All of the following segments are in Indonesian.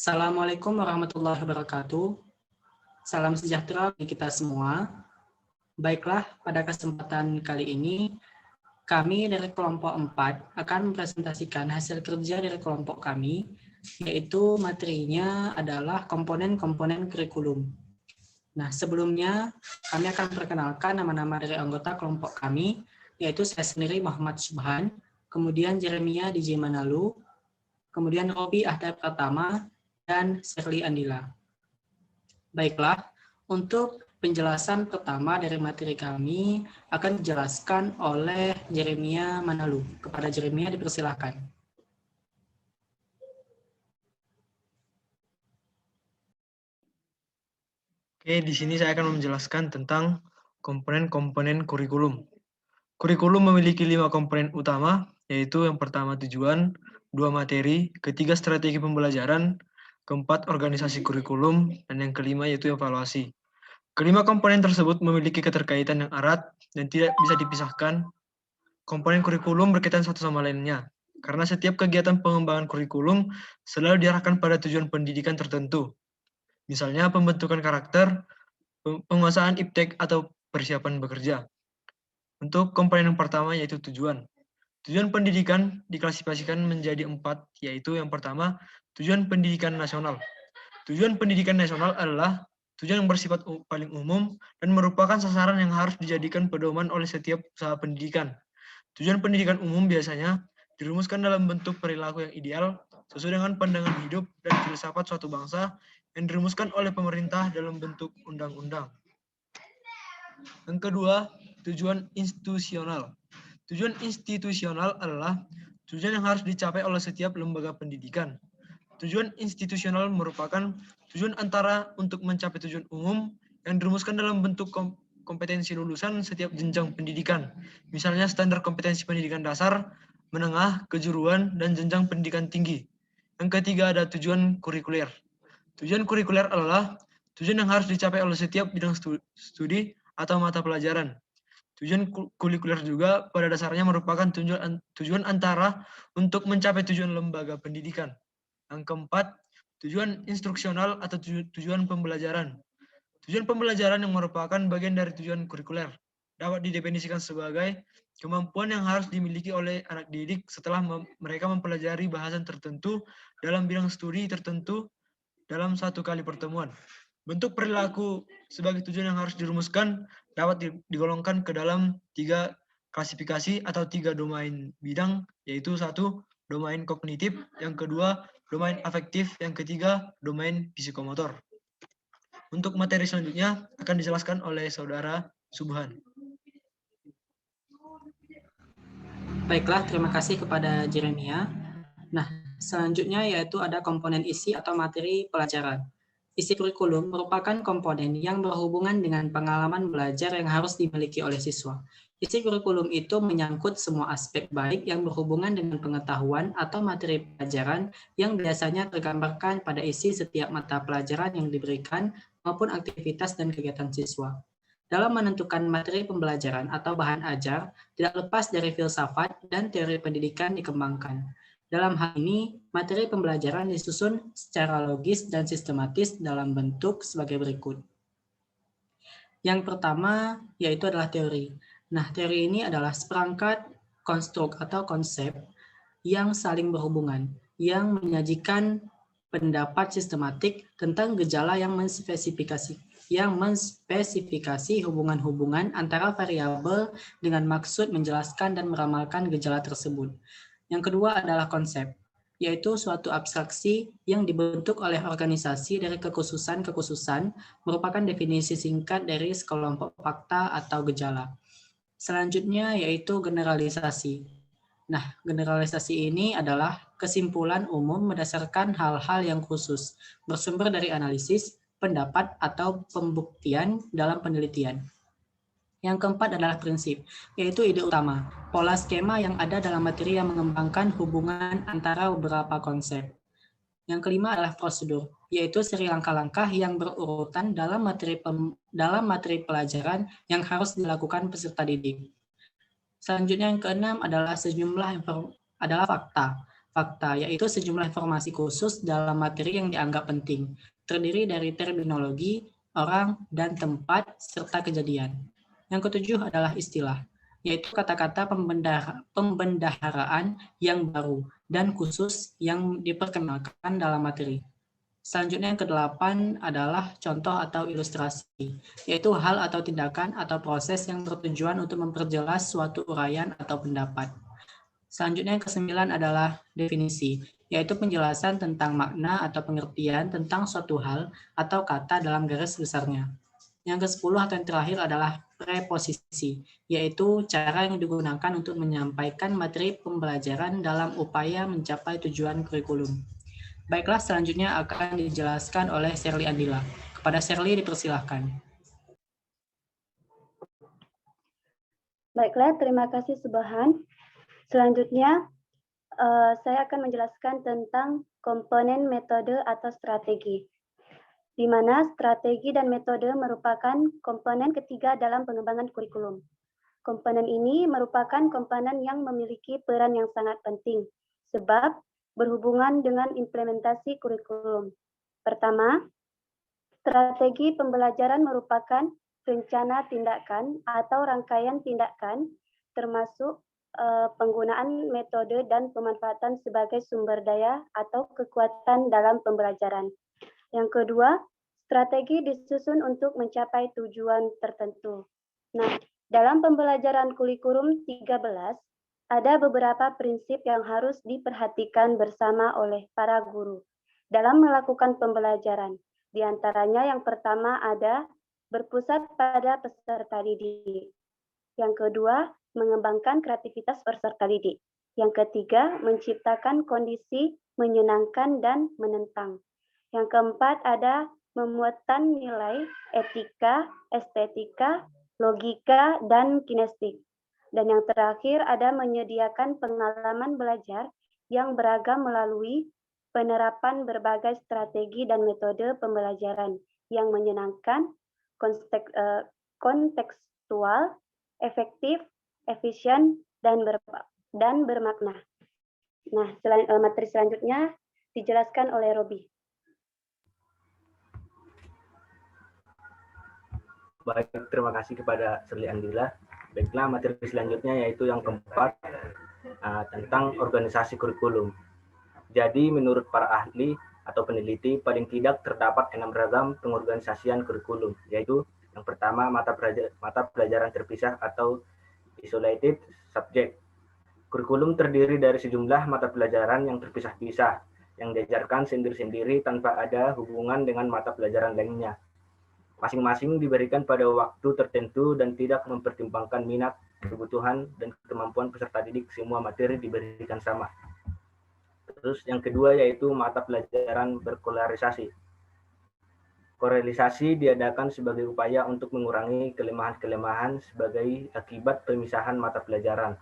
Assalamualaikum warahmatullahi wabarakatuh. Salam sejahtera bagi kita semua. Baiklah, pada kesempatan kali ini, kami dari kelompok 4 akan mempresentasikan hasil kerja dari kelompok kami, yaitu materinya adalah komponen-komponen kurikulum. Nah, sebelumnya kami akan perkenalkan nama-nama dari anggota kelompok kami, yaitu saya sendiri Muhammad Subhan, kemudian Jeremia DJ Manalu, kemudian Robi Ahda Pratama, dan Sherly Andila. Baiklah, untuk penjelasan pertama dari materi kami akan dijelaskan oleh Jeremia Manalu. Kepada Jeremia dipersilahkan. Oke, di sini saya akan menjelaskan tentang komponen-komponen kurikulum. Kurikulum memiliki 5 komponen utama, yaitu yang pertama tujuan, 2 materi, ketiga strategi pembelajaran, keempat organisasi kurikulum, dan yang kelima yaitu evaluasi. Kelima komponen tersebut memiliki keterkaitan yang erat dan tidak bisa dipisahkan. Komponen kurikulum berkaitan satu sama lainnya, karena setiap kegiatan pengembangan kurikulum selalu diarahkan pada tujuan pendidikan tertentu. Misalnya pembentukan karakter, penguasaan iptek atau persiapan bekerja. Untuk komponen yang pertama yaitu tujuan. Tujuan pendidikan diklasifikasikan menjadi 4, yaitu yang pertama, tujuan pendidikan nasional. Tujuan pendidikan nasional adalah tujuan yang bersifat paling umum dan merupakan sasaran yang harus dijadikan pedoman oleh setiap usaha pendidikan. Tujuan pendidikan umum biasanya dirumuskan dalam bentuk perilaku yang ideal sesuai dengan pandangan hidup dan filsafat suatu bangsa yang dirumuskan oleh pemerintah dalam bentuk undang-undang. Yang kedua, tujuan institusional. Tujuan institusional adalah tujuan yang harus dicapai oleh setiap lembaga pendidikan. Tujuan institusional merupakan tujuan antara untuk mencapai tujuan umum yang dirumuskan dalam bentuk kompetensi lulusan setiap jenjang pendidikan. Misalnya standar kompetensi pendidikan dasar, menengah, kejuruan, dan jenjang pendidikan tinggi. Yang ketiga ada tujuan kurikuler. Tujuan kurikuler adalah tujuan yang harus dicapai oleh setiap bidang studi atau mata pelajaran. Tujuan kurikuler juga pada dasarnya merupakan tujuan antara untuk mencapai tujuan lembaga pendidikan. Yang keempat, tujuan instruksional atau tujuan pembelajaran. Tujuan pembelajaran yang merupakan bagian dari tujuan kurikuler dapat didefinisikan sebagai kemampuan yang harus dimiliki oleh anak didik setelah mereka mempelajari bahasan tertentu dalam bidang studi tertentu dalam satu kali pertemuan. Bentuk perilaku sebagai tujuan yang harus dirumuskan dapat digolongkan ke dalam 3 klasifikasi atau 3 domain bidang, yaitu 1, domain kognitif, yang kedua, domain afektif, yang ketiga, domain psikomotor. Untuk materi selanjutnya akan dijelaskan oleh Saudara Subhan. Baiklah, terima kasih kepada Jeremia. Nah, selanjutnya yaitu ada komponen isi atau materi pelajaran. Isi kurikulum merupakan komponen yang berhubungan dengan pengalaman belajar yang harus dimiliki oleh siswa. Isi kurikulum itu menyangkut semua aspek baik yang berhubungan dengan pengetahuan atau materi pelajaran yang biasanya tergambarkan pada isi setiap mata pelajaran yang diberikan maupun aktivitas dan kegiatan siswa. Dalam menentukan materi pembelajaran atau bahan ajar, tidak lepas dari filsafat dan teori pendidikan dikembangkan. Dalam hal ini, materi pembelajaran disusun secara logis dan sistematis dalam bentuk sebagai berikut. Yang pertama yaitu adalah teori. Nah, teori ini adalah seperangkat konstruk atau konsep yang saling berhubungan, yang menyajikan pendapat sistematik tentang gejala yang menspesifikasi hubungan-hubungan antara variabel dengan maksud menjelaskan dan meramalkan gejala tersebut. Yang kedua adalah konsep, yaitu suatu abstraksi yang dibentuk oleh organisasi dari kekhususan-kekhususan, merupakan definisi singkat dari sekelompok fakta atau gejala. Selanjutnya yaitu generalisasi. Nah, generalisasi ini adalah kesimpulan umum berdasarkan hal-hal yang khusus, bersumber dari analisis, pendapat, atau pembuktian dalam penelitian. Yang keempat adalah prinsip, yaitu ide utama, pola skema yang ada dalam materi yang mengembangkan hubungan antara beberapa konsep. Yang kelima adalah prosedur, yaitu seri langkah-langkah yang berurutan dalam materi pelajaran yang harus dilakukan peserta didik. Selanjutnya yang keenam adalah fakta. Fakta, yaitu sejumlah informasi khusus dalam materi yang dianggap penting, terdiri dari terminologi, orang, dan tempat, serta kejadian. Yang ketujuh adalah istilah, yaitu kata-kata pembendaharaan yang baru dan khusus yang diperkenalkan dalam materi. Selanjutnya yang kedelapan adalah contoh atau ilustrasi, yaitu hal atau tindakan atau proses yang bertujuan untuk memperjelas suatu uraian atau pendapat. Selanjutnya yang kesembilan adalah definisi, yaitu penjelasan tentang makna atau pengertian tentang suatu hal atau kata dalam garis besarnya. Yang ke-10 atau yang terakhir adalah preposisi, yaitu cara yang digunakan untuk menyampaikan materi pembelajaran dalam upaya mencapai tujuan kurikulum. Baiklah, selanjutnya akan dijelaskan oleh Sherly Andila. Kepada Sherly dipersilahkan. Baiklah, terima kasih Subhan. Selanjutnya, saya akan menjelaskan tentang komponen metode atau strategi, di mana strategi dan metode merupakan komponen ketiga dalam pengembangan kurikulum. Komponen ini merupakan komponen yang memiliki peran yang sangat penting, sebab berhubungan dengan implementasi kurikulum. Pertama, strategi pembelajaran merupakan rencana tindakan atau rangkaian tindakan, termasuk penggunaan metode dan pemanfaatan sebagai sumber daya atau kekuatan dalam pembelajaran. Yang kedua, strategi disusun untuk mencapai tujuan tertentu. Nah, dalam pembelajaran kurikulum 13, ada beberapa prinsip yang harus diperhatikan bersama oleh para guru dalam melakukan pembelajaran. Di antaranya yang pertama ada berpusat pada peserta didik. Yang kedua, mengembangkan kreativitas peserta didik. Yang ketiga, menciptakan kondisi menyenangkan dan menentang. Yang keempat ada memuatkan nilai etika, estetika, logika, dan kinestik. Dan yang terakhir ada menyediakan pengalaman belajar yang beragam melalui penerapan berbagai strategi dan metode pembelajaran yang menyenangkan, kontekstual, efektif, efisien, dan bermakna. Nah, materi selanjutnya dijelaskan oleh Robi. Baik, terima kasih kepada Sherly Andila. Baiklah, materi selanjutnya yaitu yang keempat, tentang organisasi kurikulum. Jadi, menurut para ahli atau peneliti, paling tidak terdapat 6 ragam pengorganisasian kurikulum, yaitu yang pertama, mata pelajaran terpisah atau isolated subject. Kurikulum terdiri dari sejumlah mata pelajaran yang terpisah-pisah, yang diajarkan sendiri-sendiri tanpa ada hubungan dengan mata pelajaran lainnya. Masing-masing diberikan pada waktu tertentu dan tidak mempertimbangkan minat, kebutuhan, dan kemampuan peserta didik. Semua materi diberikan sama. Terus yang kedua yaitu mata pelajaran berkolarisasi. Korelisasi diadakan sebagai upaya untuk mengurangi kelemahan-kelemahan sebagai akibat pemisahan mata pelajaran.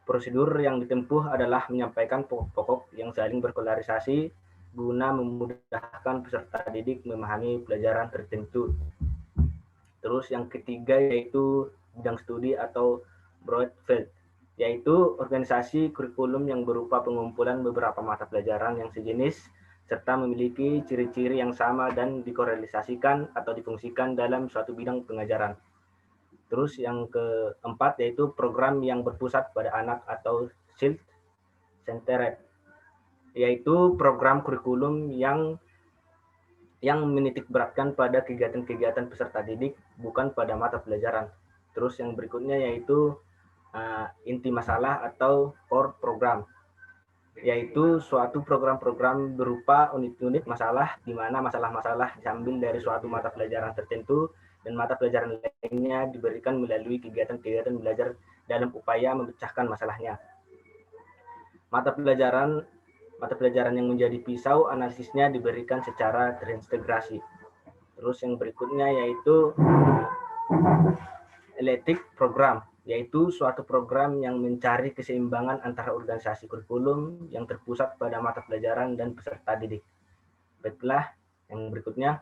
Prosedur yang ditempuh adalah menyampaikan pokok-pokok yang saling berkolarisasi guna memudahkan peserta didik memahami pelajaran tertentu. Terus yang ketiga yaitu bidang studi atau broad field, yaitu organisasi kurikulum yang berupa pengumpulan beberapa mata pelajaran yang sejenis serta memiliki ciri-ciri yang sama dan dikorelisasikan atau difungsikan dalam suatu bidang pengajaran. Terus yang keempat yaitu program yang berpusat pada anak atau child-centered, yaitu program kurikulum yang menitikberatkan pada kegiatan-kegiatan peserta didik, bukan pada mata pelajaran. Terus yang berikutnya yaitu inti masalah atau core program, yaitu suatu program-program berupa unit-unit masalah, di mana masalah-masalah diambil dari suatu mata pelajaran tertentu, dan mata pelajaran lainnya diberikan melalui kegiatan-kegiatan belajar dalam upaya memecahkan masalahnya. Mata pelajaran yang menjadi pisau analisisnya diberikan secara terintegrasi. Terus yang berikutnya yaitu elektrik program, yaitu suatu program yang mencari keseimbangan antara organisasi kurikulum yang terpusat pada mata pelajaran dan peserta didik. Baiklah, yang berikutnya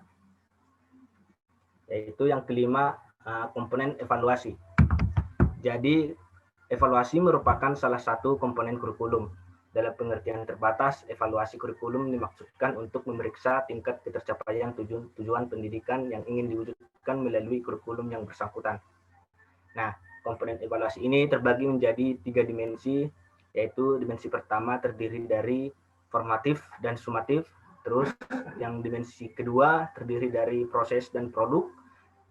yaitu yang kelima, komponen evaluasi. Jadi evaluasi merupakan salah satu komponen kurikulum, Dalam pengertian terbatas, evaluasi kurikulum dimaksudkan untuk memeriksa tingkat ketercapaian tujuan pendidikan yang ingin diwujudkan melalui kurikulum yang bersangkutan. Nah, komponen evaluasi ini terbagi menjadi 3 dimensi, yaitu dimensi pertama terdiri dari formatif dan sumatif, terus yang dimensi kedua terdiri dari proses dan produk,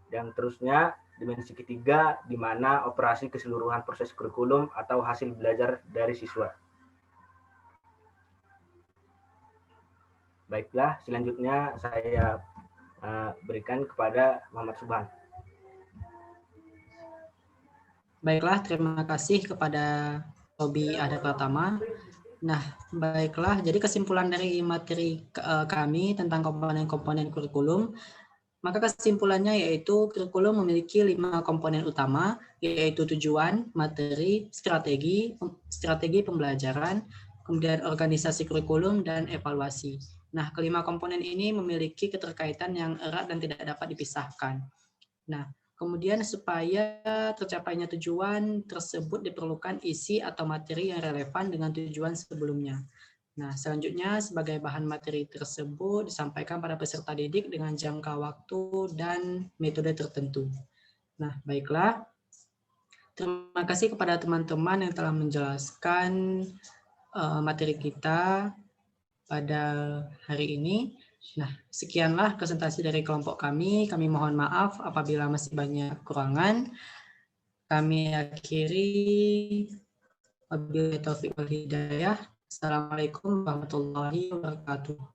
dan terusnya dimensi ketiga di mana operasi keseluruhan proses kurikulum atau hasil belajar dari siswa. Baiklah, selanjutnya saya berikan kepada Muhammad Subhan. Baiklah, terima kasih kepada Robi Ada Pratama. Nah, baiklah, jadi kesimpulan dari materi kami tentang komponen-komponen kurikulum, maka kesimpulannya yaitu kurikulum memiliki 5 komponen utama, yaitu tujuan, materi, strategi pembelajaran, kemudian organisasi kurikulum, dan evaluasi. Nah, kelima komponen ini memiliki keterkaitan yang erat dan tidak dapat dipisahkan. Nah, kemudian supaya tercapainya tujuan tersebut diperlukan isi atau materi yang relevan dengan tujuan sebelumnya. Nah, selanjutnya sebagai bahan materi tersebut disampaikan pada peserta didik dengan jangka waktu dan metode tertentu. Nah, baiklah. Terima kasih kepada teman-teman yang telah menjelaskan materi kita pada hari ini. Nah, sekianlah presentasi dari kelompok kami. Kami mohon maaf apabila masih banyak kekurangan. Kami akhiri. Wabillahi taufiq wal hidayah. Assalamualaikum warahmatullahi wabarakatuh.